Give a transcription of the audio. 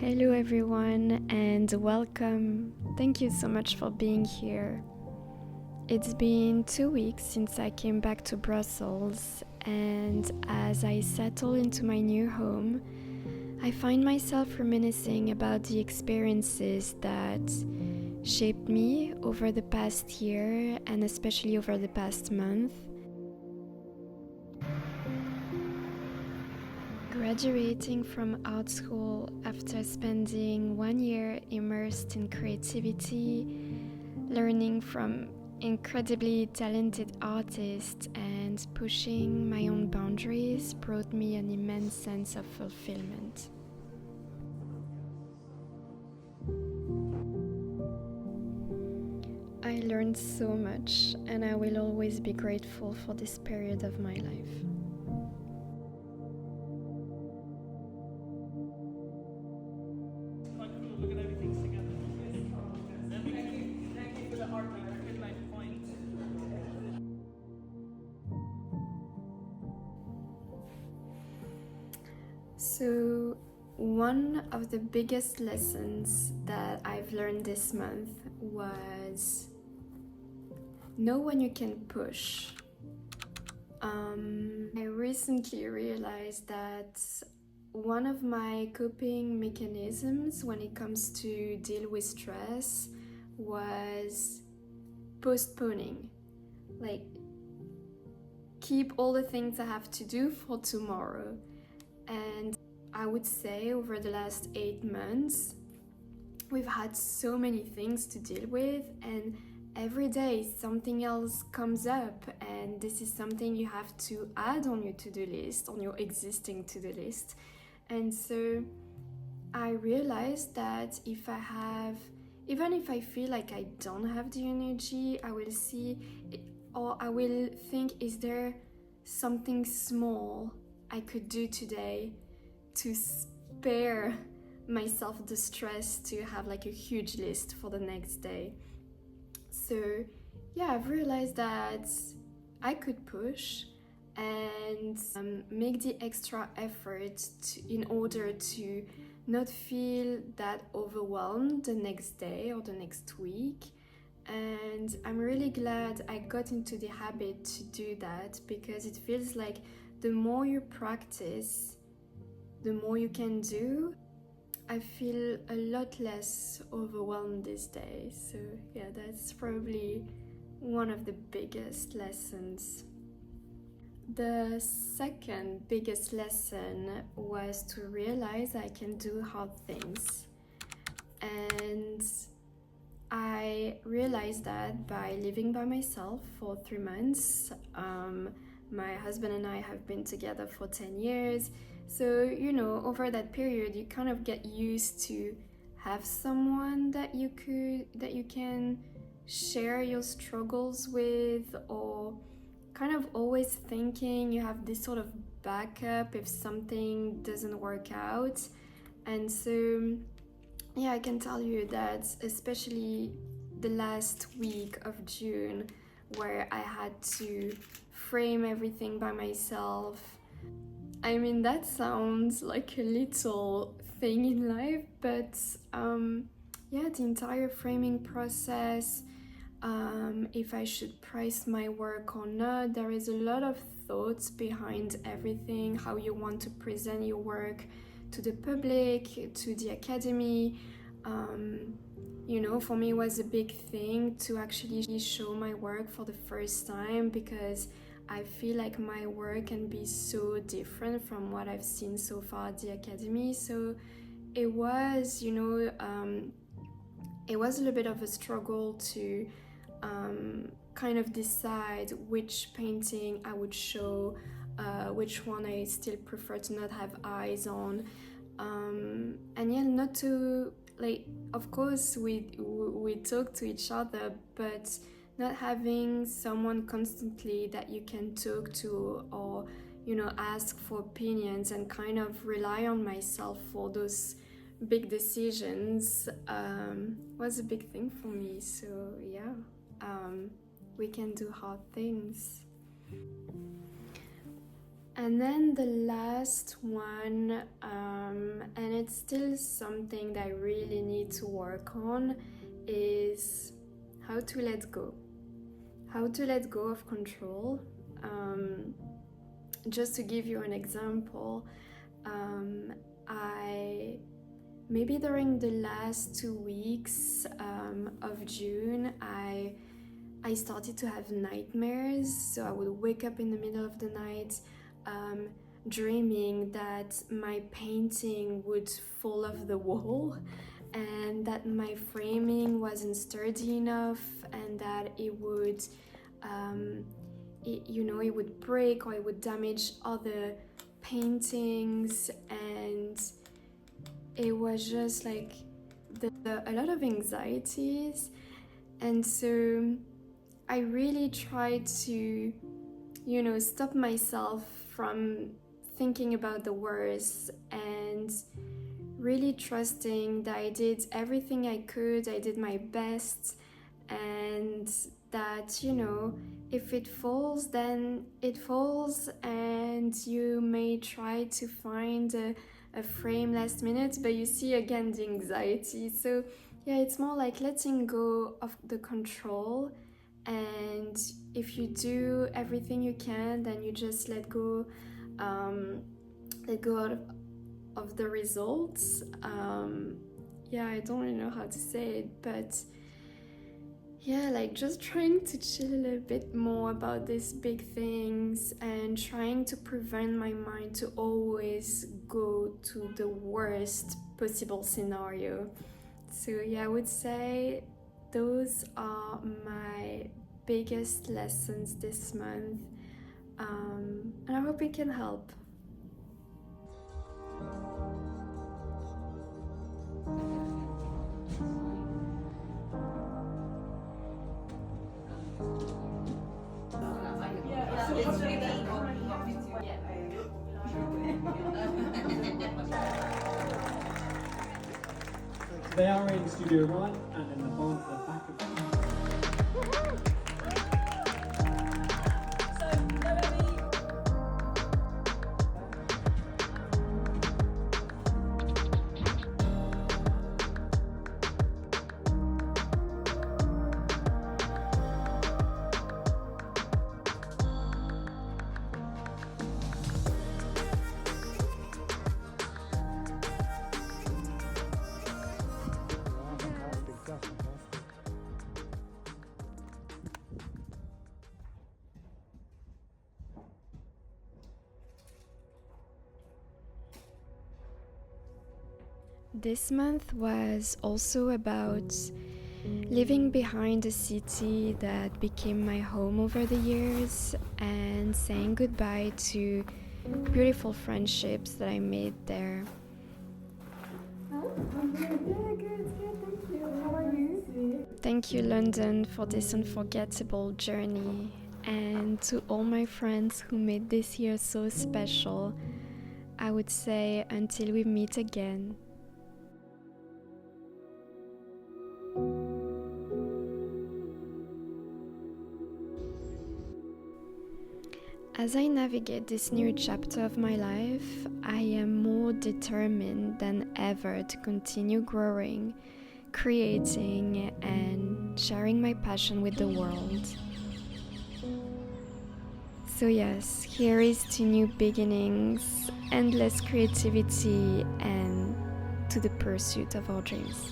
Hello everyone and welcome. Thank you so much for being here. It's been 2 weeks since I came back to Brussels, and as I settle into my new home, I find myself reminiscing about the experiences that shaped me over the past year and especially over the past month. Graduating from art school after spending 1 year immersed in creativity, learning from incredibly talented artists and pushing my own boundaries brought me an immense sense of fulfillment. I learned so much, and I will always be grateful for this period of my life. So, one of the biggest lessons that I've learned this month was know when you can push. I recently realized that one of my coping mechanisms when it comes to deal with stress was postponing. Like, keep all the things I have to do for tomorrow. And I would say over the last 8 months, we've had so many things to deal with, and every day something else comes up, and this is something you have to add on your to-do list, on your existing to-do list. And so I realized that even if I feel like I don't have the energy, I will see, or I will think, is there something small I could do today to spare myself the stress to have like a huge list for the next day. So yeah, I've realized that I could push and make the extra effort in order to not feel that overwhelmed the next day or the next week. And I'm really glad I got into the habit to do that, because it feels like the more you practice, the more you can do. I feel a lot less overwhelmed these days. So yeah, that's probably one of the biggest lessons. The second biggest lesson was to realize I can do hard things. And I realized that by living by myself for 3 months. My husband and I have been together for 10 years. So, over that period, you kind of get used to have someone that you can share your struggles with, or kind of always thinking you have this sort of backup if something doesn't work out. And so, yeah, I can tell you that especially the last week of June, where I had to frame everything by myself. I mean, that sounds like a little thing in life, but yeah, the entire framing process, if I should price my work or not, there is a lot of thoughts behind everything, how you want to present your work to the public, to the academy. For me, it was a big thing to actually show my work for the first time, because I feel like my work can be so different from what I've seen so far at the academy. So it was, it was a little bit of a struggle to kind of decide which painting I would show, which one I still prefer to not have eyes on. And yeah, not to, like, of course we talk to each other, but not having someone constantly that you can talk to, or ask for opinions, and kind of rely on myself for those big decisions was a big thing for me. So yeah, we can do hard things. And then the last one, and it's still something that I really need to work on, is how to let go. How to let go of control. Just to give you an example, I maybe during the last 2 weeks of June, I started to have nightmares. So I would wake up in the middle of the night, dreaming that my painting would fall off the wall, and that my framing wasn't sturdy enough, and that it would it would break, or it would damage other paintings. And it was just like a lot of anxieties. And so I really tried to stop myself from thinking about the worst, and really trusting that I did everything I could, I did my best, and that, if it falls, then it falls, and you may try to find a frame last minute, but you see again the anxiety. So yeah, it's more like letting go of the control, and if you do everything you can, then you just let go of the results. I don't really know how to say it, but yeah, like just trying to chill a little bit more about these big things, and trying to prevent my mind to always go to the worst possible scenario. So yeah, I would say those are my biggest lessons this month, and I hope it can help. They are in Studio 1 and in the barn at the back of the This month was also about leaving behind a city that became my home over the years, and saying goodbye to beautiful friendships that I made there. Thank you, London, for this unforgettable journey, and to all my friends who made this year so special. I would say until we meet again. As I navigate this new chapter of my life, I am more determined than ever to continue growing, creating, and sharing my passion with the world. So yes, here is to new beginnings, endless creativity, and to the pursuit of our dreams.